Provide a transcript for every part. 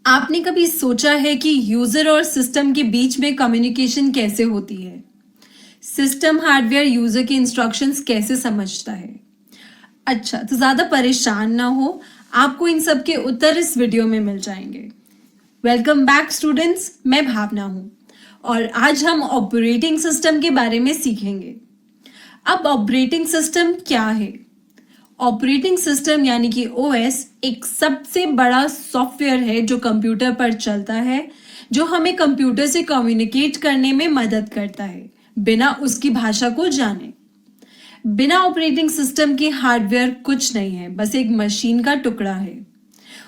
आपने कभी सोचा है कि यूजर और सिस्टम के बीच में कम्युनिकेशन कैसे होती है? सिस्टम हार्डवेयर यूजर के इंस्ट्रक्शंस कैसे समझता है? अच्छा, तो ज्यादा परेशान ना हो, आपको इन सब के उत्तर इस वीडियो में मिल जाएंगे। वेलकम बैक स्टूडेंट्स, मैं भावना हूँ और आज हम ऑपरेटिंग सिस्टम के बारे में सीखेंगे। अब ऑपरेटिंग सिस्टम क्या है? ऑपरेटिंग सिस्टम यानी कि ओएस एक सबसे बड़ा सॉफ्टवेयर है जो कंप्यूटर पर चलता है, जो हमें कंप्यूटर से कम्युनिकेट करने में मदद करता है बिना उसकी भाषा को जाने। बिना ऑपरेटिंग सिस्टम के हार्डवेयर कुछ नहीं है, बस एक मशीन का टुकड़ा है।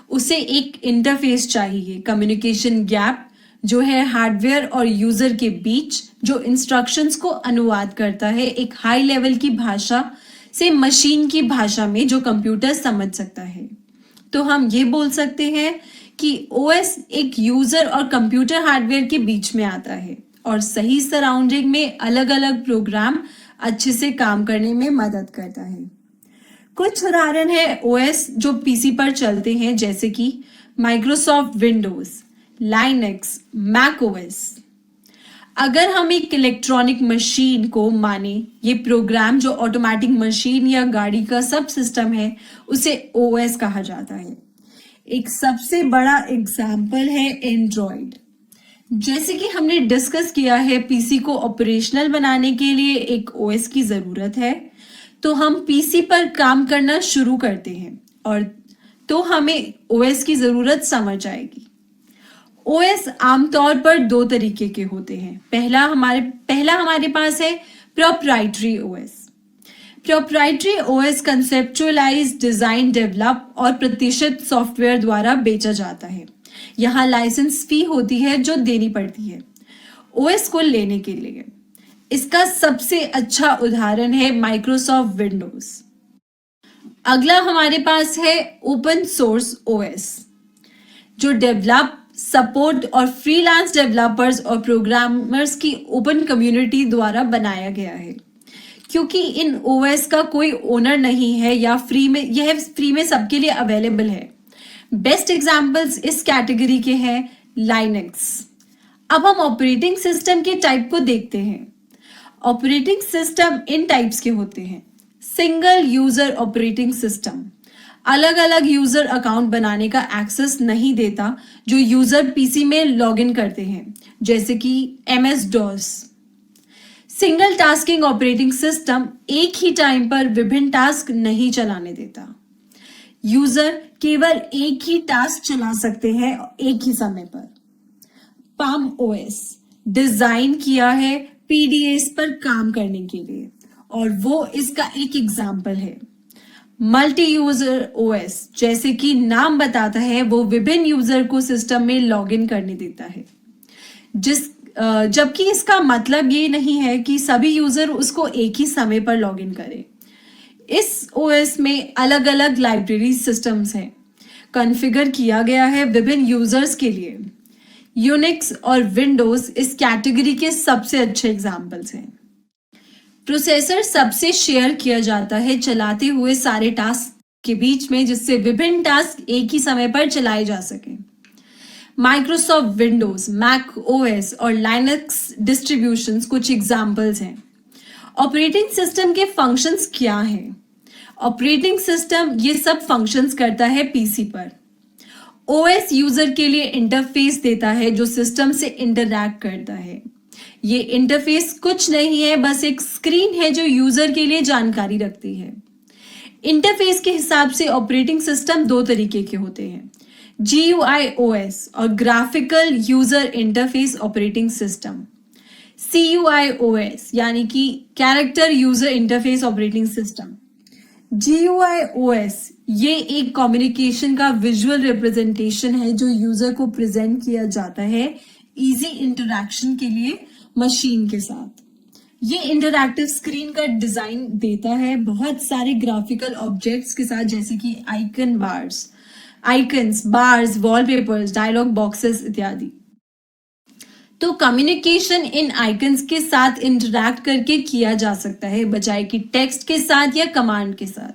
उसे एक इंटरफेस चाहिए, कम्युनिकेशन गैप जो है हार्डवेयर और यूजर के बीच, जो इंस्ट्रक्शंस को अनुवाद करता है एक हाई लेवल की भाषा से मशीन की भाषा में जो कंप्यूटर समझ सकता है। तो हम ये बोल सकते हैं कि ओएस एक यूजर और कंप्यूटर हार्डवेयर के बीच में आता है और सही सराउंडिंग में अलग अलग प्रोग्राम अच्छे से काम करने में मदद करता है। कुछ उदाहरण है ओएस जो पीसी पर चलते हैं, जैसे कि Microsoft Windows, Linux, Mac OS. अगर हम एक इलेक्ट्रॉनिक मशीन को माने, ये प्रोग्राम जो ऑटोमेटिक मशीन या गाड़ी का सब सिस्टम है, उसे ओएस कहा जाता है। एक सबसे बड़ा एग्जाम्पल है एंड्रॉइड। जैसे कि हमने डिस्कस किया है, पीसी को ऑपरेशनल बनाने के लिए एक ओएस की जरूरत है। तो हम पीसी पर काम करना शुरू करते हैं और तो हमें ओएस की जरूरत समझ आएगी। ओएस आमतौर पर दो तरीके के होते हैं। पहला हमारे पास है proprietary OS. Proprietary OS conceptualise, design, develop और प्रतिष्ठित सॉफ्टवेयर द्वारा बेचा जाता है। यहाँ लाइसेंस फी होती है जो देनी पड़ती है ओएस को लेने के लिए। इसका सबसे अच्छा उदाहरण है माइक्रोसॉफ्ट विंडोज। अगला हमारे पास है ओपन सोर्स ओएस, जो डेवलप, सपोर्ट और फ्रीलांस डेवलपर्स और प्रोग्रामर्स की ओपन कम्युनिटी द्वारा बनाया गया है। क्योंकि इन ओएस का कोई ओनर नहीं है या यह फ्री में सबके लिए अवेलेबल है। बेस्ट एग्जांपल्स इस कैटेगरी के हैं लाइनक्स। अब हम ऑपरेटिंग सिस्टम के टाइप को देखते हैं। ऑपरेटिंग सिस्टम इन टाइप्स के होते हैं। सिंगल यूजर ऑपरेटिंग सिस्टम, अलग अलग यूजर अकाउंट बनाने का एक्सेस नहीं देता, जो यूजर पीसी में लॉगिन करते हैं, जैसे कि MS DOS. Single tasking operating system, एक ही टाइम पर विभिन्न टास्क नहीं चलाने देता। यूजर केवल एक ही टास्क चला सकते हैं एक ही समय पर। पाम ओएस डिजाइन किया है पीडीएस पर काम करने के लिए और वो इसका एक एग्जाम्पल है। मल्टी यूजर ओएस, जैसे कि नाम बताता है, वो विभिन्न यूजर को सिस्टम में लॉगिन करने देता है, जबकि इसका मतलब ये नहीं है कि सभी यूजर उसको एक ही समय पर लॉगिन करें। इस ओएस में अलग अलग लाइब्रेरी सिस्टम्स हैं, कॉन्फ़िगर किया गया है विभिन्न यूजर्स के लिए। यूनिक्स और विंडोज इस कैटेगरी के सबसे अच्छे एग्जाम्पल्स हैं। प्रोसेसर सबसे शेयर किया जाता है चलाते हुए सारे टास्क के बीच में, जिससे विभिन्न टास्क एक ही समय पर चलाए जा सके। माइक्रोसॉफ्ट विंडोज, मैक ओएस और लाइनक्स डिस्ट्रीब्यूशंस कुछ एग्जाम्पल्स हैं। ऑपरेटिंग सिस्टम के फंक्शंस क्या हैं? ऑपरेटिंग सिस्टम ये सब फंक्शंस करता है पीसी पर। ओएस यूजर के लिए इंटरफेस देता है जो सिस्टम से इंटरैक्ट करता है। ये इंटरफेस कुछ नहीं है, बस एक स्क्रीन है जो यूजर के लिए जानकारी रखती है। इंटरफेस के हिसाब से ऑपरेटिंग सिस्टम दो तरीके के होते हैं, जीयूआई ओएस और graphical user interface operating system. CUI OS यानी कि character user interface operating system. GUI OS ये एक कम्युनिकेशन का विजुअल रिप्रेजेंटेशन है जो यूजर को प्रेजेंट किया जाता है इजी इंटरैक्शन के लिए मशीन के साथ। ये इंटरैक्टिव स्क्रीन का डिजाइन देता है बहुत सारे ग्राफिकल ऑब्जेक्ट्स के साथ, जैसे कि icons, bars, wallpapers, dialog boxes इत्यादि। तो कम्युनिकेशन इन आइकन्स के साथ इंटरैक्ट करके किया जा सकता है, बजाय कि टेक्स्ट के साथ या कमांड के साथ।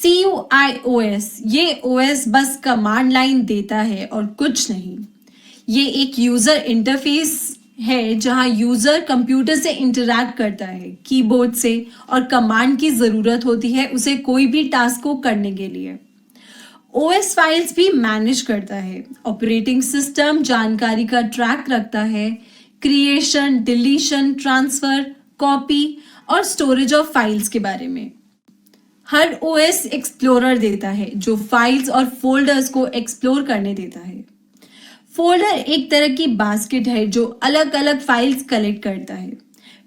CUI ये OS बस कमांड लाइन देता है और कुछ नहीं। ये एक यूजर इंटरफेस है जहां यूजर कंप्यूटर से इंटरैक्ट करता है कीबोर्ड से, और कमांड की जरूरत होती है उसे कोई भी टास्क को करने के लिए। OS फाइल्स भी मैनेज करता है। ऑपरेटिंग सिस्टम जानकारी का ट्रैक रखता है, क्रिएशन, डिलीशन, ट्रांसफर, कॉपी और स्टोरेज ऑफ फाइल्स के बारे में। हर OS एक्सप्लोरर देता है जो फाइल्स और फोल्डर्स को एक्सप्लोर करने देता है। फोल्डर एक तरह की बास्केट है जो अलग अलग फाइल्स कलेक्ट करता है।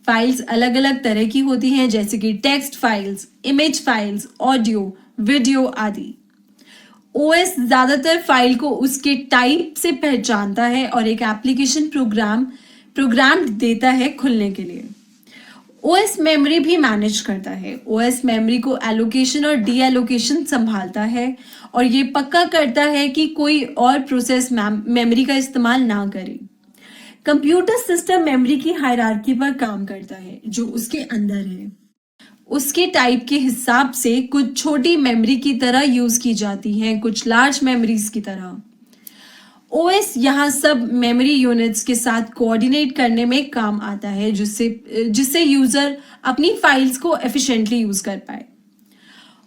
फाइल्स अलग अलग तरह की होती हैं, जैसे कि text files, image files, audio, video आदि। OS ज्यादातर फाइल को उसके टाइप से पहचानता है और एक एप्लीकेशन प्रोग्राम देता है खुलने के लिए। OS मेमोरी भी मैनेज करता है। OS मेमोरी को एलोकेशन और डी एलोकेशन संभालता है और ये पक्का करता है कि कोई और प्रोसेस मेमोरी का इस्तेमाल ना करे। कंप्यूटर सिस्टम मेमोरी की हायरार्की पर काम करता है जो उसके अंदर है। उसके टाइप के हिसाब से कुछ छोटी मेमोरी की तरह यूज की जाती हैं, कुछ लार्ज मेमोरीज की तरह। OS यहाँ सब मेमोरी यूनिट्स के साथ कोऑर्डिनेट करने में काम आता है, जिससे यूजर अपनी फाइल्स को एफिशिएंटली यूज कर पाए।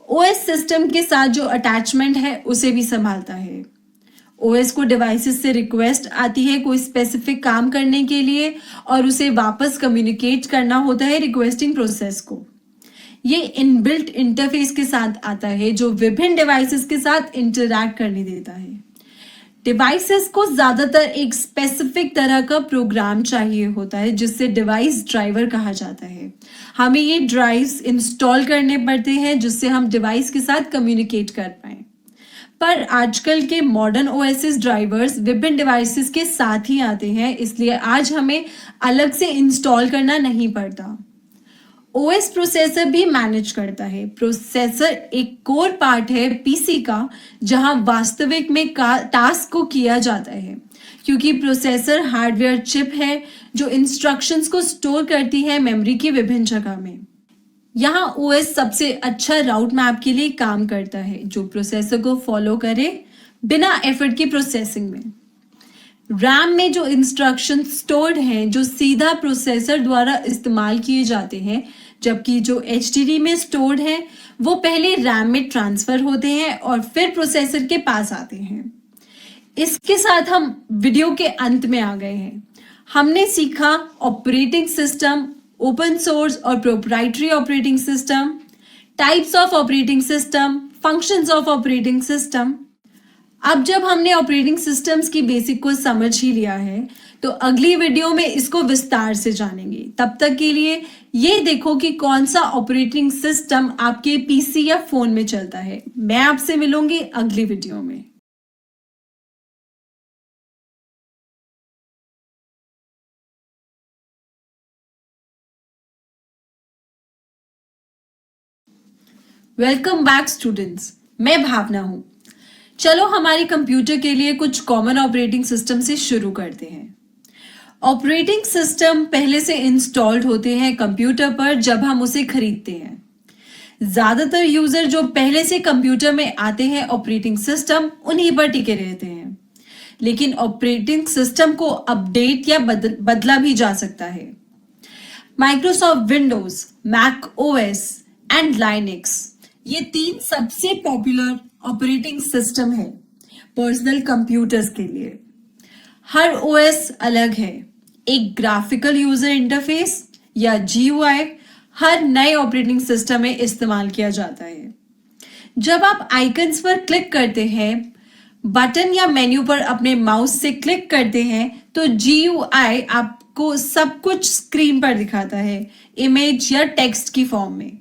OS सिस्टम के साथ जो अटैचमेंट है उसे भी संभालता है। OS को डिवाइसेस से रिक्वेस्ट आती है कोई स्पेसिफिक काम करने के लिए और उसे वापस कम्युनिकेट करना होता है रिक्वेस्टिंग प्रोसेस को। ये इनबिल्ट इंटरफेस के साथ आता है जो विभिन्न डिवाइसेस के साथ इंटरैक्ट करने देता है। डिवाइसेस को ज्यादातर एक स्पेसिफिक तरह का प्रोग्राम चाहिए होता है जिससे डिवाइस ड्राइवर कहा जाता है। हमें ये ड्राइव्स इंस्टॉल करने पड़ते हैं जिससे हम डिवाइस के साथ कम्युनिकेट कर पाए। पर आजकल के मॉडर्न OS ड्राइवर्स विभिन्न डिवाइसेस के साथ ही आते हैं, इसलिए आज हमें अलग से इंस्टॉल करना नहीं पड़ता। OS प्रोसेसर भी मैनेज करता है। प्रोसेसर एक कोर पार्ट है PC का जहां वास्तविक में टास्क को किया जाता है, क्योंकि प्रोसेसर हार्डवेयर चिप है जो इंस्ट्रक्शंस को स्टोर करती है मेमोरी की विभिन्न जगह में। यहाँ OS सबसे अच्छा राउट मैप के लिए काम करता है जो प्रोसेसर को फॉलो करे बिना एफर्ट की प्रोसेसिंग में। रैम में जो इंस्ट्रक्शन स्टोर्ड हैं जो सीधा प्रोसेसर द्वारा इस्तेमाल किए जाते हैं, जबकि जो HDD में स्टोर्ड हैं वो पहले रैम में ट्रांसफर होते हैं और फिर प्रोसेसर के पास आते हैं। इसके साथ हम वीडियो के अंत में आ गए हैं। हमने सीखा ऑपरेटिंग सिस्टम, ओपन सोर्स और proprietary operating system, types of operating system, functions of operating system. अब जब हमने ऑपरेटिंग सिस्टम्स की बेसिक को समझ ही लिया है तो अगली वीडियो में इसको विस्तार से जानेंगे। तब तक के लिए ये देखो कि कौन सा ऑपरेटिंग सिस्टम आपके PC या फोन में चलता है। मैं आपसे मिलूंगी अगली वीडियो में। वेलकम बैक स्टूडेंट्स, मैं भावना हूं। चलो हमारे कंप्यूटर के लिए कुछ कॉमन ऑपरेटिंग सिस्टम से शुरू करते हैं। ऑपरेटिंग सिस्टम पहले से इंस्टॉल्ड होते हैं कंप्यूटर पर जब हम उसे खरीदते हैं। ज्यादातर यूजर जो पहले से कंप्यूटर में आते हैं ऑपरेटिंग सिस्टम उन्हीं पर टिके रहते हैं, लेकिन ऑपरेटिंग सिस्टम को अपडेट या बदला भी जा सकता है। Microsoft Windows, Mac OS and Linux ये 3 सबसे पॉपुलर ऑपरेटिंग सिस्टम है पर्सनल कंप्यूटर्स के लिए। हर OS अलग है। एक ग्राफिकल यूजर इंटरफेस या GUI हर नए ऑपरेटिंग सिस्टम में इस्तेमाल किया जाता है। जब आप आइकन्स पर क्लिक करते हैं, बटन या मेन्यू पर अपने माउस से क्लिक करते हैं तो GUI आपको सब कुछ स्क्रीन पर दिखाता है, इमेज या टेक्स्ट की फॉर्म में।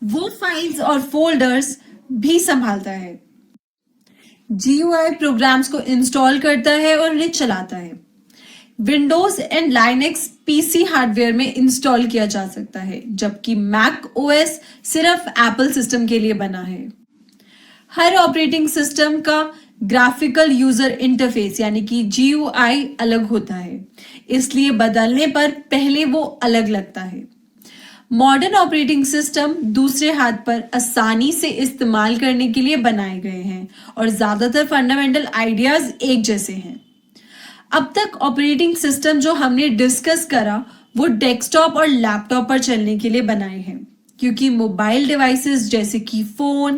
वो फाइल्स और फोल्डर्स भी संभालता है। GUI प्रोग्राम्स को इंस्टॉल करता है और उन्हें चलाता है। Windows and Linux PC hardware में इंस्टॉल किया जा सकता है, जबकि मैक OS सिर्फ एप्पल सिस्टम के लिए बना है। हर ऑपरेटिंग सिस्टम का ग्राफिकल यूजर इंटरफेस यानी कि GUI अलग होता है, इसलिए बदलने पर पहले वो अलग लगता है। मॉडर्न ऑपरेटिंग सिस्टम दूसरे हाथ पर आसानी से इस्तेमाल करने के लिए बनाए गए हैं और ज़्यादातर फंडामेंटल आइडियाज एक जैसे हैं। अब तक ऑपरेटिंग सिस्टम जो हमने डिस्कस करा वो डेस्कटॉप और लैपटॉप पर चलने के लिए बनाए हैं, क्योंकि मोबाइल डिवाइसेस जैसे कि फोन,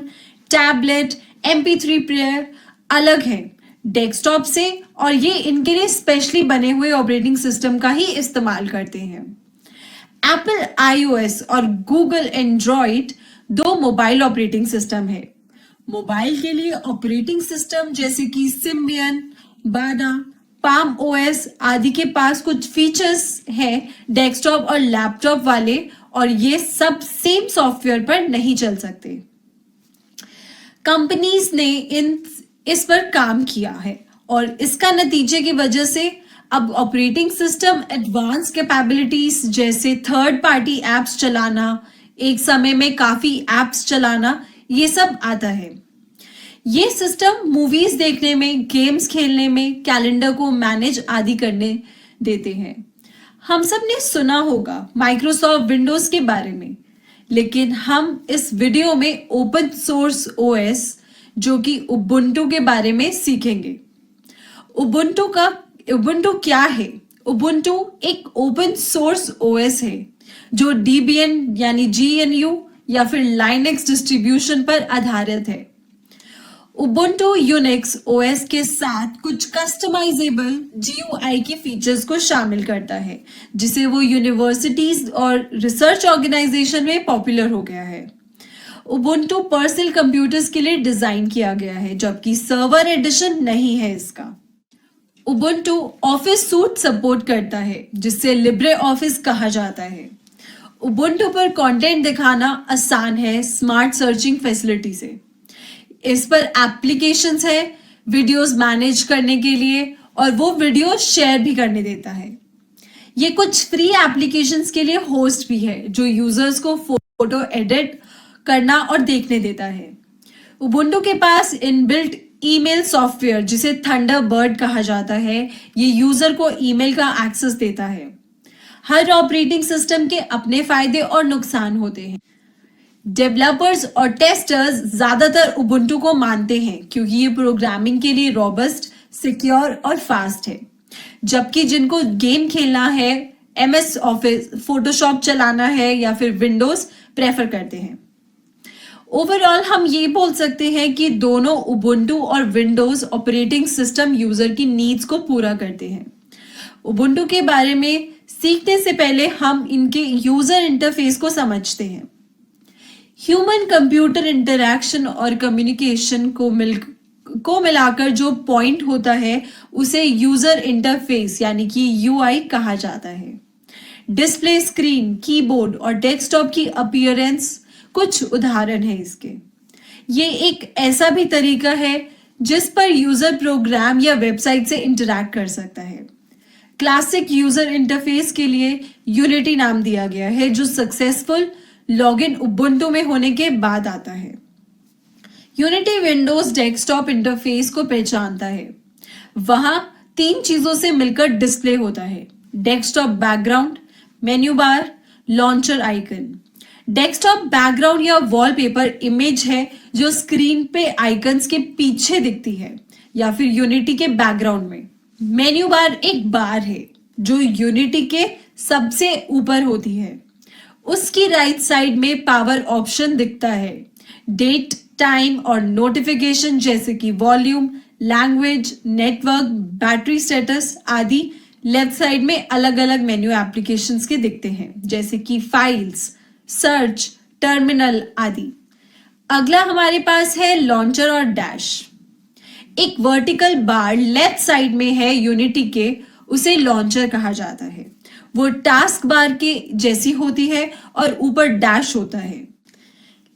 टैबलेट, MP3 प्लेयर अलग हैं डेस्कटॉप से और ये इनके लिए स्पेशली बने हुए ऑपरेटिंग सिस्टम का ही इस्तेमाल करते हैं। एप्पल iOS और गूगल एंड्रॉइड दो मोबाइल ऑपरेटिंग सिस्टम है। मोबाइल के लिए ऑपरेटिंग सिस्टम जैसे कि सिम्बियन, बाडा, पाम OS आदि के पास कुछ फीचर्स हैं डेस्कटॉप और लैपटॉप वाले, और ये सब सेम सॉफ्टवेयर पर नहीं चल सकते। कंपनीज ने इस पर काम किया है और इसका नतीजे की वजह से अब ऑपरेटिंग सिस्टम एडवांस कैपेबिलिटीज जैसे थर्ड पार्टी एप्स चलाना, एक समय में काफी एप्स चलाना, ये सब आता है। ये सिस्टम मूवीज देखने में, गेम्स खेलने में, कैलेंडर को मैनेज आदि करने देते हैं। हम सब ने सुना होगा माइक्रोसॉफ्ट विंडोज के बारे में, लेकिन हम इस वीडियो में ओपन सोर्स OS जो कि उबुंटू के बारे में सीखेंगे। उबुंटू क्या है? उबुंटू एक ओपन सोर्स OS है जो Debian यानी GNU या फिर लाइनक्स डिस्ट्रीब्यूशन पर आधारित है। उबुंटू यूनिक्स OS के साथ कुछ कस्टमाइजेबल GUI के फीचर्स को शामिल करता है, जिसे वो यूनिवर्सिटीज और रिसर्च ऑर्गेनाइजेशन में पॉपुलर हो गया है। उबुंटू पर्सनल कंप्यूटर्स के लिए डिजाइन किया गया है, जबकि सर्वर एडिशन नहीं है इसका। उबुंटू ऑफिस सूट सपोर्ट करता है, जिससे लिब्रे ऑफिस कहा जाता है। उबुंटू पर कंटेंट दिखाना आसान है स्मार्ट सर्चिंग फैसिलिटी से। इस पर एप्लीकेशंस है वीडियोस मैनेज करने के लिए, और वो वीडियो शेयर भी करने देता है। ये कुछ फ्री एप्लीकेशंस के लिए होस्ट भी है जो यूजर्स को फोटो एडिट करना और देखने देता है। उबुंटू के पास इनबिल्ट ईमेल सॉफ्टवेयर जिसे थंडरबर्ड कहा जाता है, ये यूजर को ईमेल का एक्सेस देता है। हर ऑपरेटिंग सिस्टम के अपने फायदे और नुकसान होते हैं। डेवलपर्स और टेस्टर्स ज्यादातर उबुंटू को मानते हैं क्योंकि ये प्रोग्रामिंग के लिए रॉबस्ट, सिक्योर और फास्ट है, जबकि जिनको गेम खेलना है, MS ऑफिस, फोटोशॉप चलाना है या फिर विंडोज प्रेफर करते हैं। ओवरऑल हम ये बोल सकते हैं कि दोनों उबुंटू और विंडोज ऑपरेटिंग सिस्टम यूजर की नीड्स को पूरा करते हैं। उबुंटू के बारे में सीखने से पहले हम इनके यूजर इंटरफेस को समझते हैं। ह्यूमन कंप्यूटर इंटरैक्शन और कम्युनिकेशन को मिलाकर जो पॉइंट होता है उसे यूजर इंटरफेस यानी कि UI कहा जाता है। डिस्प्ले, स्क्रीन, कीबोर्ड और डेस्कटॉप की अपीयरेंस कुछ उदाहरण है इसके। ये एक ऐसा भी तरीका है जिस पर यूजर प्रोग्राम या वेबसाइट से इंटरैक्ट कर सकता है। क्लासिक यूजर इंटरफेस के लिए यूनिटी नाम दिया गया है, जो सक्सेसफुल लॉगिन उबुंटू में होने के बाद आता है। यूनिटी विंडोज डेस्कटॉप इंटरफेस को पहचानता है। वहां 3 चीजों से मिलकर डिस्प्ले होता है: desktop background, menu bar, launcher icon. Desktop background या वॉलपेपर इमेज है जो स्क्रीन पे आइकन्स के पीछे दिखती है या फिर यूनिटी के बैकग्राउंड में। मेन्यू बार एक बार है जो यूनिटी के सबसे ऊपर होती है। उसकी राइट साइड में पावर ऑप्शन दिखता है। डेट, टाइम और नोटिफिकेशन जैसे कि volume, language, network, battery status आदि लेफ्ट साइड में अलग अलग मेन्यू एप्लीकेशंस के दिखते हैं, जैसे कि फाइल्स, सर्च, टर्मिनल आदि। अगला हमारे पास है लॉन्चर और डैश। एक वर्टिकल बार लेफ्ट साइड में है यूनिटी के, उसे लॉन्चर कहा जाता है। वो टास्क बार के जैसी होती है और ऊपर डैश होता है।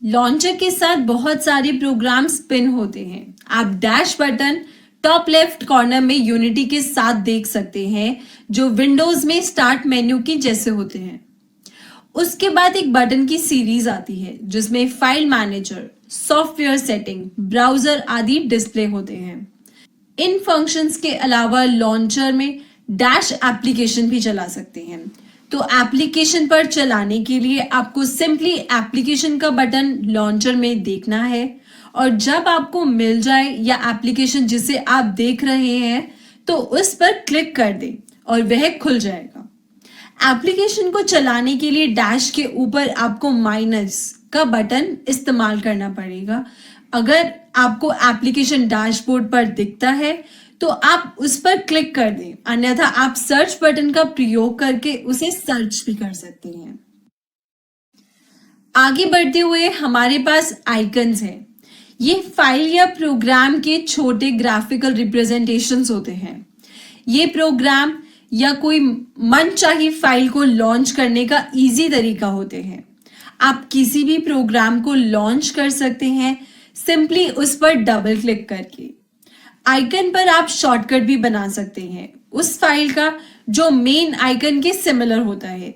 लॉन्चर के साथ बहुत सारे प्रोग्राम स्पिन होते हैं। आप dash button top left corner में यूनिटी के साथ देख सकते हैं, जो विंडोज में स्टार्ट मेन्यू की जैसे होते हैं। उसके बाद एक बटन की सीरीज आती है जिसमें file manager, software setting, browser आदि डिस्प्ले होते हैं। इन फंक्शंस के अलावा लॉन्चर में डैश एप्लीकेशन भी चला सकते हैं, तो एप्लीकेशन पर चलाने के लिए आपको सिंपली एप्लीकेशन का बटन लॉन्चर में देखना है और जब आपको मिल जाए या एप्लीकेशन जिसे आप देख रहे हैं तो उस पर क्लिक कर दें और वह खुल जाएगा। एप्लीकेशन को चलाने के लिए डैश के ऊपर आपको माइनस का बटन इस्तेमाल करना पड़ेगा। अगर आपको एप्लीकेशन डैशबोर्ड पर दिखता है तो आप उस पर क्लिक कर दें, अन्यथा आप सर्च बटन का प्रयोग करके उसे सर्च भी कर सकते हैं। आगे बढ़ते हुए हमारे पास आइकन्स हैं। ये फाइल या प्रोग्राम के छोटे ग्राफिकल रिप्रेजेंटेशंस होते हैं। ये प्रोग्राम या कोई मनचाही फाइल को लॉन्च करने का इजी तरीका होते हैं। आप किसी भी प्रोग्राम को लॉन्च कर सकते हैं सिंपली उस पर डबल क्लिक करके। आइकन पर आप शॉर्टकट भी बना सकते हैं उस फाइल का जो मेन आइकन के सिमिलर होता है।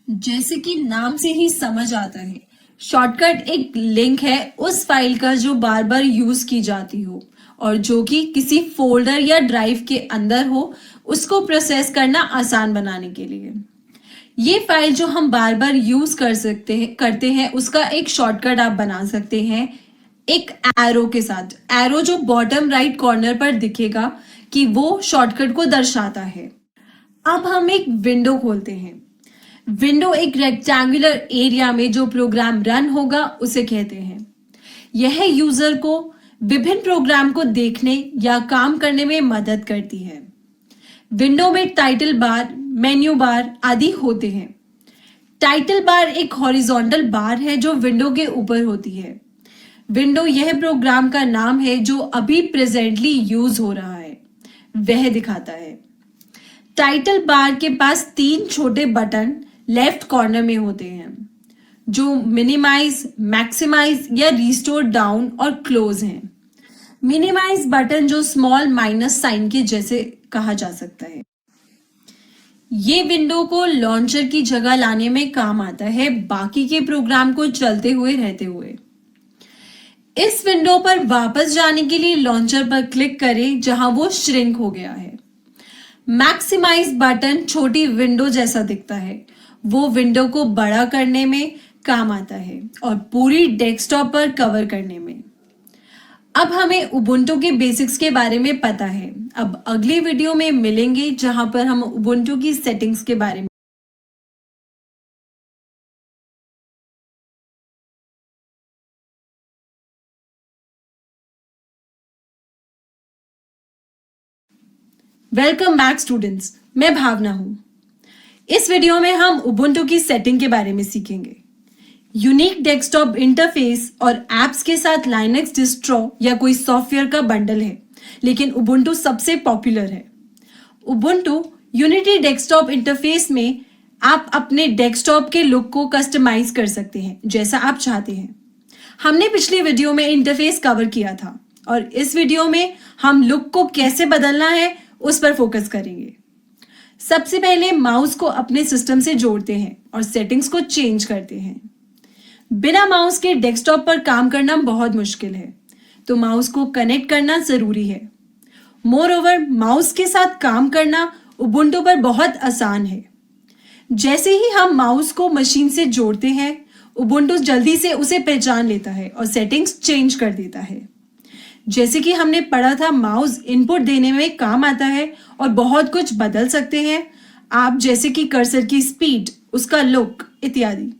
जैसे कि नाम से ही समझ आता है, शॉर्टकट एक लिंक है उस फाइल का जो बार बार यूज की जाती हो और जो कि किसी फोल्डर या ड्राइव के अंदर हो, उसको प्रोसेस करना आसान बनाने के लिए। ये फाइल जो हम बार बार यूज करते हैं उसका एक शॉर्टकट आप बना सकते हैं एक एरो के साथ। एरो जो बॉटम राइट कॉर्नर पर दिखेगा कि वो शॉर्टकट को दर्शाता है। अब हम एक विंडो खोलते हैं। विंडो एक रेक्टेंगुलर एरिया में जो प्रोग्राम रन होगा उसे कहते हैं। यह यूजर को विभिन्न प्रोग्राम को देखने या काम करने में मदद करती है। विंडो में टाइटल बार, मेन्यू बार आदि होते हैं। टाइटल बार एक हॉरिजॉन्टल बार है जो विंडो के ऊपर होती है। विंडो यह प्रोग्राम का नाम है जो अभी प्रेजेंटली यूज हो रहा है, वह दिखाता है। टाइटल बार के पास 3 छोटे बटन लेफ्ट कॉर्नर में होते हैं जो मिनिमाइज, मैक्सिमाइज या रिस्टोर डाउन और क्लोज हैं। मिनिमाइज बटन जो स्मॉल माइनस साइन के जैसे कहा जा सकता है। ये विंडो को लॉन्चर की जगह लाने में काम आता है बाकी के प्रोग्राम को चलते हुए रहते हुए। इस विंडो पर वापस जाने के लिए लॉन्चर पर क्लिक करें जहां वो श्रिंक हो गया है। मैक्सिमाइज बटन छोटी विंडो जैसा दिखता है, वो विंडो को बड़ा करने में काम आता है और पूरी डेस्कटॉप पर कवर करने में। अब हमें उबुंटू के बेसिक्स के बारे में पता है। अब अगली वीडियो में मिलेंगे जहां पर हम उबुंटू की सेटिंग्स के बारे में। वेलकम बैक स्टूडेंट्स, मैं भावना हूं। इस वीडियो में हम उबुंटू की सेटिंग के बारे में सीखेंगे। यूनिक डेस्कटॉप इंटरफेस और एप्स के साथ लाइनक्स डिस्ट्रो या कोई सॉफ्टवेयर का बंडल है, लेकिन उबुंटू सबसे पॉपुलर है। उबुंटू यूनिटी डेस्कटॉप इंटरफेस में आप अपने डेस्कटॉप के लुक को कस्टमाइज कर सकते हैं जैसा आप चाहते हैं। हमने पिछली वीडियो में इंटरफेस कवर किया था और इस वीडियो में हम लुक को कैसे बदलना है उस पर फोकस करेंगे। सबसे पहले माउस को अपने सिस्टम से जोड़ते हैं और सेटिंग्स को चेंज करते हैं। बिना माउस के डेस्कटॉप पर काम करना बहुत मुश्किल है, तो माउस को कनेक्ट करना जरूरी है। मोर ओवर माउस के साथ काम करना उबुंटू पर बहुत आसान है। जैसे ही हम माउस को मशीन से जोड़ते हैं, उबुंटू जल्दी से उसे पहचान लेता है और सेटिंग्स चेंज कर देता है। जैसे कि हमने पढ़ा था, माउस इनपुट देने में काम आता है और बहुत कुछ बदल सकते हैं आप, जैसे कि कर्सर की स्पीड, उसका लुक इत्यादि।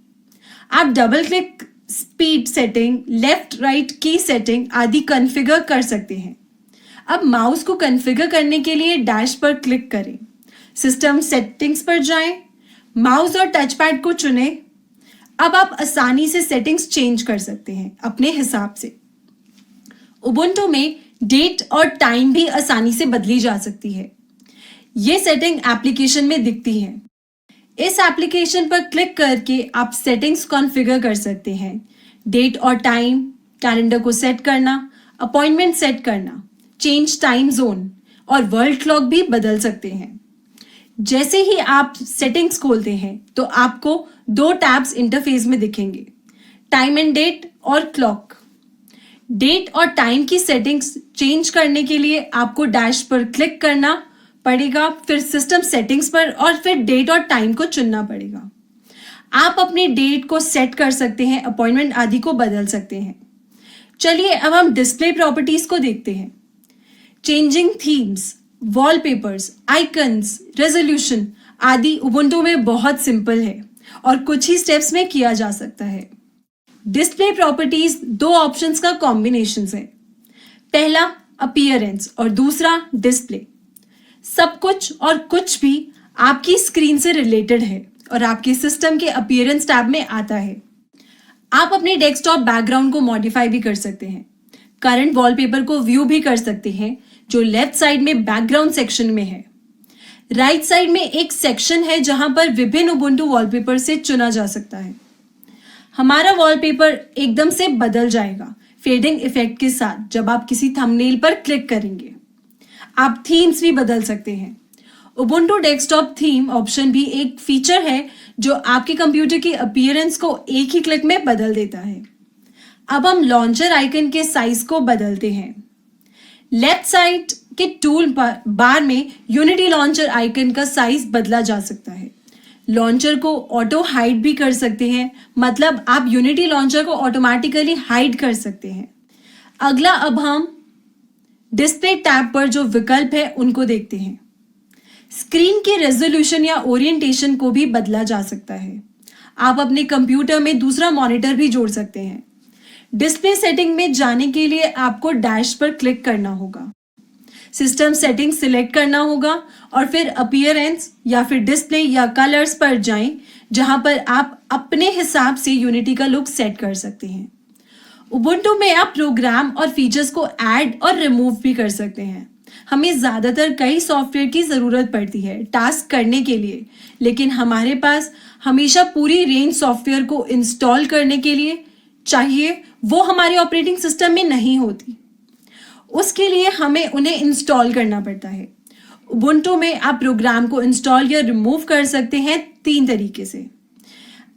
आप double click speed setting, left right की सेटिंग आदि कॉन्फ़िगर कर सकते हैं। अब माउस को कॉन्फ़िगर करने के लिए डैश पर क्लिक करें, सिस्टम सेटिंग्स पर जाएं, माउस और टच पैड को चुनें। अब आप आसानी से सेटिंग्स चेंज कर सकते हैं अपने हिसाब से। उबुंटू में डेट और टाइम भी आसानी से बदली जा सकती है। ये सेटिंग एप्लीकेशन में दिखती है। इस एप्लीकेशन पर क्लिक करके आप सेटिंग्स कॉन्फ़िगर कर सकते हैं। डेट और टाइम, कैलेंडर को सेट करना, अपॉइंटमेंट सेट करना, चेंज टाइम जोन और वर्ल्ड क्लॉक भी बदल सकते हैं। जैसे ही आप सेटिंग्स खोलते हैं तो आपको 2 टैब्स इंटरफेस में दिखेंगे, टाइम एंड डेट और क्लॉक। डेट और टाइम की सेटिंग्स चेंज करने के लिए आपको डैश पर क्लिक करना, पड़ेगा, फिर सिस्टम सेटिंग्स पर और फिर डेट और टाइम को चुनना पड़ेगा। आप अपने डेट को सेट कर सकते हैं, अपॉइंटमेंट आदि को बदल सकते हैं। चलिए अब हम डिस्प्ले प्रॉपर्टीज को देखते हैं। Changing themes, wallpapers, icons, resolution आदि उबुंटू में बहुत सिंपल है और कुछ ही स्टेप्स में किया जा सकता है। डिस्प्ले प्रॉपर्टीज दो ऑप्शंस का कॉम्बिनेशन है। पहला अपीयरेंस और दूसरा डिस्प्ले। सब कुछ और कुछ भी आपकी स्क्रीन से रिलेटेड है और आपके सिस्टम के अपीयरेंस टैब में आता है। आप अपने डेस्कटॉप बैकग्राउंड को मॉडिफाई भी कर सकते हैं। करंट वॉलपेपर को व्यू भी कर सकते हैं जो लेफ्ट साइड में बैकग्राउंड सेक्शन में है। राइट साइड में एक सेक्शन है जहां पर विभिन्न उबुंटू वॉलपेपर से चुना जा सकता है। हमारा वॉलपेपर एकदम से बदल जाएगा फेडिंग इफेक्ट के साथ जब आप किसी थंबनेल पर क्लिक करेंगे। आप थीम्स भी बदल सकते हैं। उबुंटू डेस्कटॉप थीम ऑप्शन भी एक फीचर है जो आपके कंप्यूटर की अपीयरेंस को एक ही क्लिक में बदल देता है। अब हम लॉन्चर आइकन के साइज को बदलते हैं। लेफ्ट साइड के टूल बार में यूनिटी लॉन्चर आइकन का साइज बदला जा सकता है। लॉन्चर को ऑटो हाइड भी कर सकते हैं, मतलब आप यूनिटी लॉन्चर को ऑटोमेटिकली हाइड कर सकते हैं। अगला अब हम डिस्प्ले टैब पर जो विकल्प है उनको देखते हैं। स्क्रीन के रेजोल्यूशन या ओरिएंटेशन को भी बदला जा सकता है। आप अपने कंप्यूटर में दूसरा मॉनिटर भी जोड़ सकते हैं। डिस्प्ले सेटिंग में जाने के लिए आपको डैश पर क्लिक करना होगा, सिस्टम सेटिंग सिलेक्ट करना होगा और फिर अपीयरेंस या फिर डिस्प्ले या कलर्स पर जाएं, जहां पर आप अपने हिसाब से यूनिटी का लुक सेट कर सकते हैं। उबुंटू में आप प्रोग्राम और फीचर्स को ऐड और रिमूव भी कर सकते हैं। हमें ज़्यादातर कई सॉफ्टवेयर की ज़रूरत पड़ती है टास्क करने के लिए, लेकिन हमारे पास हमेशा पूरी रेंज सॉफ्टवेयर को इंस्टॉल करने के लिए चाहिए, वो हमारे ऑपरेटिंग सिस्टम में नहीं होती। उसके लिए हमें उन्हें इंस्टॉल करना पड़ता है। उबुंटू में आप प्रोग्राम को इंस्टॉल या रिमूव कर सकते हैं 3 तरीके से।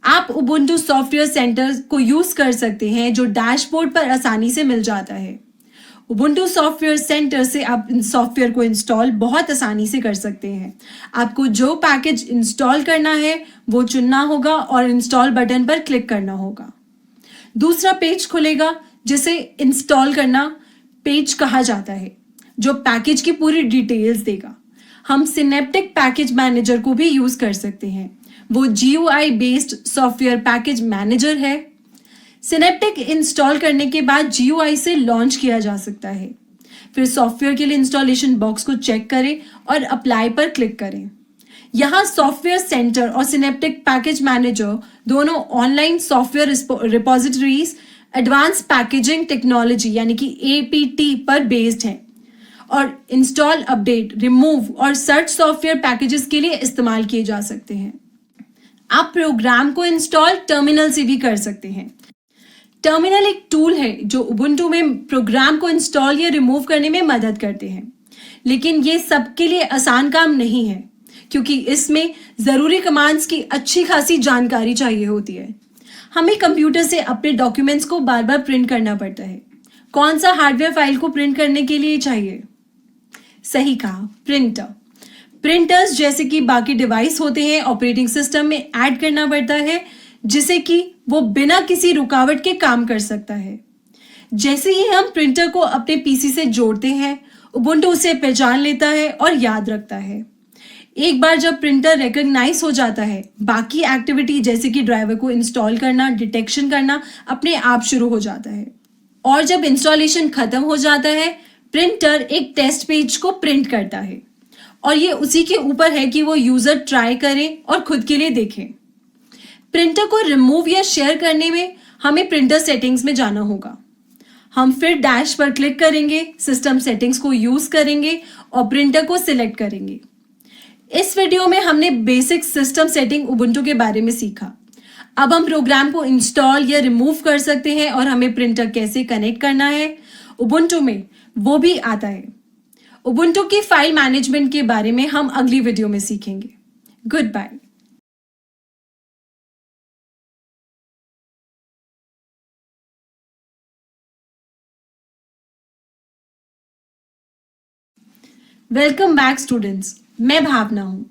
आप उबुंटू सॉफ्टवेयर सेंटर को यूज कर सकते हैं जो डैशबोर्ड पर आसानी से मिल जाता है। उबुंटू सॉफ्टवेयर सेंटर से आप सॉफ्टवेयर को इंस्टॉल बहुत आसानी से कर सकते हैं। आपको जो पैकेज इंस्टॉल करना है वो चुनना होगा और इंस्टॉल बटन पर क्लिक करना होगा। दूसरा पेज खुलेगा जिसे इंस्टॉल करना पेज कहा जाता है, जो पैकेज की पूरी डिटेल्स देगा। हम सिनेप्टिक पैकेज मैनेजर को भी यूज कर सकते हैं। वो GUI based software package manager है। सिनेप्टिक इंस्टॉल करने के बाद GUI से लॉन्च किया जा सकता है। फिर सॉफ्टवेयर के लिए इंस्टॉलेशन बॉक्स को चेक करें और अप्लाई पर क्लिक करें। यहाँ सॉफ्टवेयर सेंटर और सिनेप्टिक पैकेज मैनेजर दोनों online software repositories advance packaging technology यानी कि APT पर बेस्ड हैं और इंस्टॉल, अपडेट, रिमूव और सर्च सॉफ्टवेयर पैकेजेस के लिए इस्तेमाल किए जा सकते हैं। आप प्रोग्राम को इंस्टॉल टर्मिनल से भी कर सकते हैं। टर्मिनल एक टूल है जो उबुंटू में प्रोग्राम को इंस्टॉल या रिमूव करने में मदद करते हैं, लेकिन ये सबके लिए आसान काम नहीं है क्योंकि इसमें ज़रूरी कमांड्स की अच्छी खासी जानकारी चाहिए होती है। हमें कंप्यूटर से अपने डॉक्यूमेंट्स को बार बार प्रिंट करना पड़ता है। कौन सा हार्डवेयर फाइल को प्रिंट करने के लिए चाहिए? सही कहा, प्रिंटर। प्रिंटर्स जैसे कि बाकी डिवाइस होते हैं ऑपरेटिंग सिस्टम में ऐड करना पड़ता है जिसे कि वो बिना किसी रुकावट के काम कर सकता है। जैसे ही हम प्रिंटर को अपने PC से जोड़ते हैं, उबुंटू उसे पहचान लेता है और याद रखता है। एक बार जब प्रिंटर रिकॉग्नाइज हो जाता है, बाकी एक्टिविटी जैसे कि ड्राइवर को इंस्टॉल करना, डिटेक्शन करना अपने आप शुरू हो जाता है। और जब इंस्टॉलेशन खत्म हो जाता है, प्रिंटर एक टेस्ट पेज को प्रिंट करता है और ये उसी के ऊपर है कि वो यूजर ट्राई करें और खुद के लिए देखें। प्रिंटर को रिमूव या शेयर करने में हमें प्रिंटर सेटिंग्स में जाना होगा। हम फिर डैश पर क्लिक करेंगे, सिस्टम सेटिंग्स को यूज करेंगे और प्रिंटर को सिलेक्ट करेंगे। इस वीडियो में हमने बेसिक सिस्टम सेटिंग उबुंटू के बारे में सीखा। अब हम प्रोग्राम को इंस्टॉल या रिमूव कर सकते हैं और हमें प्रिंटर कैसे कनेक्ट करना है उबुंटू में वो भी आता है। उबुंटू की फाइल मैनेजमेंट के बारे में हम अगली वीडियो में सीखेंगे। Good bye. Welcome back students, मैं भावना हूँ।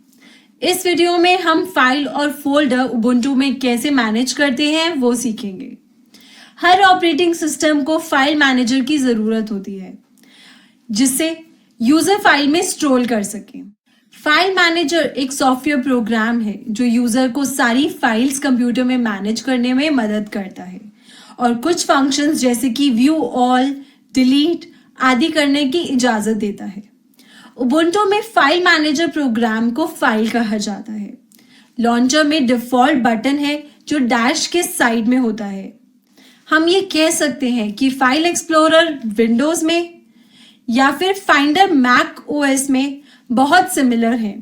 इस वीडियो में हम फाइल और फोल्डर उबुंटू में कैसे मैनेज करते हैं वो सीखेंगे। हर ऑपरेटिंग सिस्टम को फाइल मैनेजर की ज़रूरत होती है जिससे यूज़र फाइल में स्ट्रोल कर सके। फाइल मैनेजर एक सॉफ्टवेयर प्रोग्राम है जो यूज़र को सारी फाइल्स कंप्यूटर में मैनेज करने में मदद करता है और कुछ फंक्शंस जैसे कि व्यू ऑल, डिलीट आदि करने की इजाज़त देता है। उबुंटू में फाइल मैनेजर प्रोग्राम को फाइल कहा जाता है। लॉन्चर में डिफ़ॉल्ट बटन है जो डैश के साइड में होता है। हम ये कह सकते हैं कि फाइल एक्सप्लोरर विंडोज़ में या फिर फाइंडर मैक ओएस में बहुत सिमिलर है।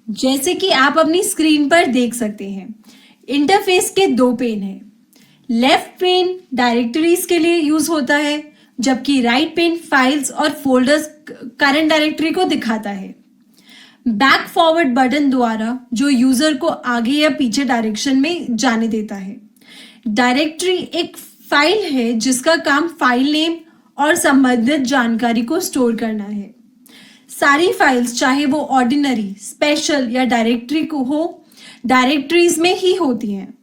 जैसे कि आप अपनी स्क्रीन पर देख सकते हैं, इंटरफेस के दो पेन हैं। लेफ्ट पेन डायरेक्टरीज के लिए यूज होता है जबकि राइट पेन फाइल्स और फोल्डर्स करंट डायरेक्टरी को दिखाता है। बैक फॉरवर्ड बटन द्वारा जो यूजर को आगे या पीछे डायरेक्शन में जाने देता है। डायरेक्टरी एक फाइल है जिसका काम फाइल नेम और संबंधित जानकारी को स्टोर करना है। सारी फाइल्स चाहे वो ऑर्डिनरी, स्पेशल या डायरेक्टरी को हो, डायरेक्टरीज में ही होती हैं।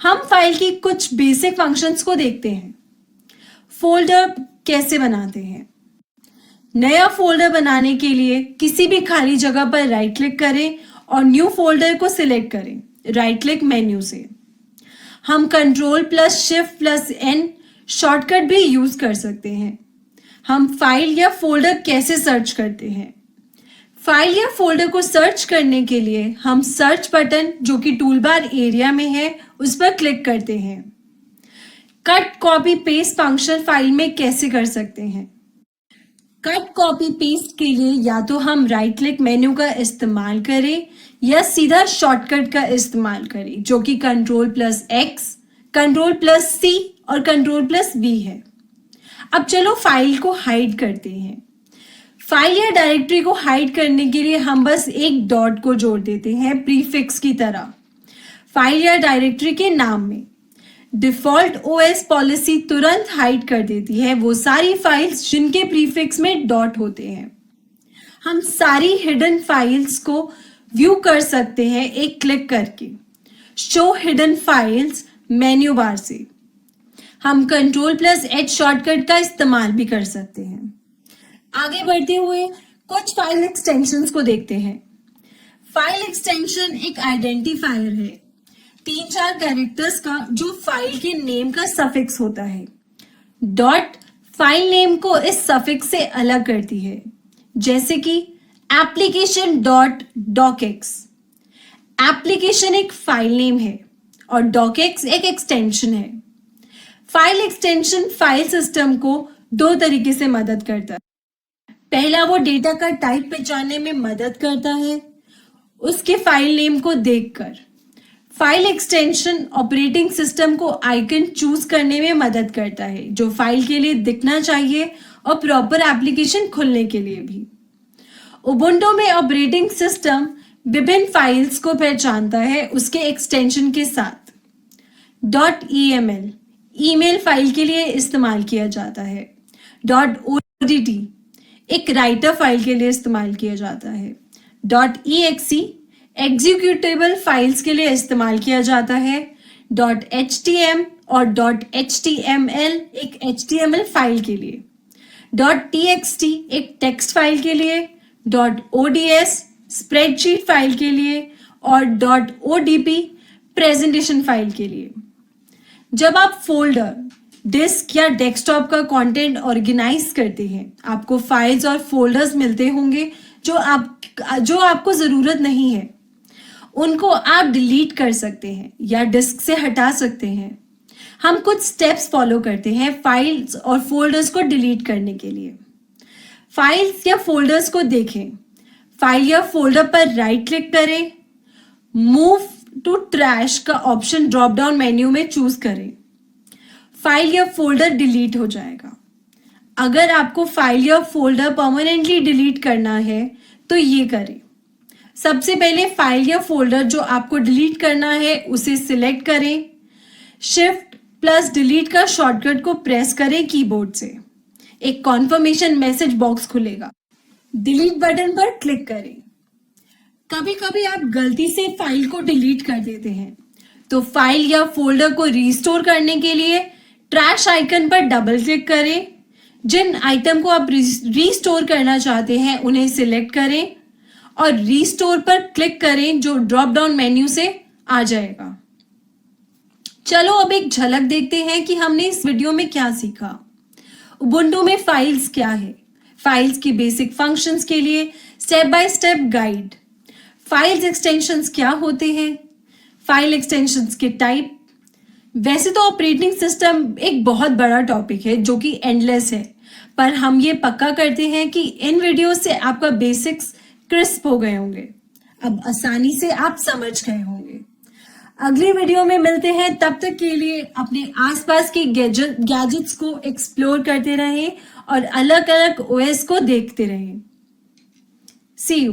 हम फाइल की कुछ बेसिक फंक्शंस को देखते हैं। फोल्डर कैसे बनाते हैं? नया फोल्डर बनाने के लिए किसी भी खाली जगह पर राइट क्लिक करें और न्यू फोल्डर को सिलेक्ट करें राइट क्लिक मेन्यू से। हम Ctrl+Shift+N शॉर्टकट भी यूज कर सकते हैं। हम फाइल या फोल्डर कैसे सर्च करते हैं? फाइल या फोल्डर को सर्च करने के लिए हम सर्च बटन जो कि टूलबार एरिया में है उस पर क्लिक करते हैं। Cut copy paste function file में कैसे कर सकते हैं? कट कॉपी पेस्ट के लिए या तो हम राइट क्लिक मेन्यू का इस्तेमाल करें या सीधा शॉर्टकट का इस्तेमाल करें जो कि Ctrl+X, Ctrl+C और Ctrl+V है। अब चलो फाइल को हाइड करते हैं। फाइल या डायरेक्टरी को हाइड करने के लिए हम बस एक डॉट को जोड़ देते हैं प्रीफिक्स की तरह फाइल या डायरेक्टरी के नाम में। डिफॉल्ट ओएस पॉलिसी तुरंत हाइड कर देती है वो सारी फाइल्स जिनके प्रीफिक्स में डॉट होते हैं। हम सारी हिडन फाइल्स को व्यू कर सकते हैं एक क्लिक करके show hidden files menu bar से। हम Ctrl+H शॉर्टकट का इस्तेमाल भी कर सकते हैं। आगे बढ़ते हुए कुछ फाइल एक्सटेंशंस को देखते हैं। फाइल एक्सटेंशन एक आइडेंटिफायर है 3-4 कैरेक्टर्स का जो फाइल के नेम का सफिक्स होता है। डॉट फाइल नेम को इस सफिक्स से अलग करती है, जैसे कि application.docx। एप्लीकेशन एक फाइल नेम है और docx एक एक्सटेंशन है। फाइल एक्सटेंशन फाइल सिस्टम को दो तरीके से मदद करता है। पहला, वो डेटा का टाइप पहचानने में मदद करता है उसके फाइल नेम को देखकर। फाइल एक्सटेंशन ऑपरेटिंग सिस्टम को आइकन चूज करने में मदद करता है जो फाइल के लिए दिखना चाहिए और प्रॉपर एप्लीकेशन खुलने के लिए भी। उबुंटू में ऑपरेटिंग सिस्टम विभिन्न फाइल्स को पहचानता है उसके एक्सटेंशन के साथ। .eml ईमेल फाइल के लिए इस्तेमाल किया जाता है। .odt एक राइटर फाइल के लिए इस्तेमाल किया जाता है। .exe एग्जीक्यूटेबल फाइल्स के लिए इस्तेमाल किया जाता है। .htm और .html एक HTML फाइल के लिए। .txt एक टेक्स्ट फाइल के लिए। .ods स्प्रेडशीट फाइल के लिए और .odp प्रेजेंटेशन फाइल के लिए। जब आप फोल्डर, डिस्क या डेस्कटॉप का कंटेंट ऑर्गेनाइज करते हैं आपको फाइल्स और फोल्डर्स मिलते होंगे जो आपको ज़रूरत नहीं है। उनको आप डिलीट कर सकते हैं या डिस्क से हटा सकते हैं। हम कुछ स्टेप्स फॉलो करते हैं फाइल्स और फोल्डर्स को डिलीट करने के लिए। फाइल्स या फोल्डर्स को देखें। फाइल या फोल्डर पर राइट क्लिक करें। मूव टू ट्रैश का ऑप्शन ड्रॉप डाउन मेन्यू में चूज करें। फाइल या फोल्डर डिलीट हो जाएगा। अगर आपको फाइल या फोल्डर परमानेंटली डिलीट करना है तो ये करें। सबसे पहले फाइल या फोल्डर जो आपको डिलीट करना है उसे सिलेक्ट करें। Shift+Delete का शॉर्टकट को प्रेस करें कीबोर्ड से। एक कॉन्फर्मेशन मैसेज बॉक्स खुलेगा। डिलीट बटन पर क्लिक करें। कभी कभी आप गलती से फाइल को डिलीट कर देते हैं, तो फाइल या फोल्डर को रिस्टोर करने के लिए ट्रैश आइकन पर डबल क्लिक करें। जिन आइटम को आप रिस्टोर करना चाहते हैं उन्हें सिलेक्ट करें और रिस्टोर पर क्लिक करें, जो ड्रॉप डाउन मेन्यू से आ जाएगा। चलो अब एक झलक देखते हैं कि हमने इस वीडियो में क्या सीखा। उबुंटू में फाइल्स क्या है, फाइल्स की बेसिक फंक्शंस के लिए step by step guide, files extensions क्या होते हैं, फाइल एक्सटेंशंस के टाइप। वैसे तो ऑपरेटिंग सिस्टम एक बहुत बड़ा टॉपिक है जो कि एंडलेस है, पर हम ये पक्का करते हैं कि इन वीडियो से आपका बेसिक्स क्रिस्प हो गए होंगे, अब आसानी से आप समझ गए होंगे। अगली वीडियो में मिलते हैं, तब तक के लिए अपने आसपास के गैजेट्स को एक्सप्लोर करते रहें और अलग अलग ओएस को देखते रहें। सी यू।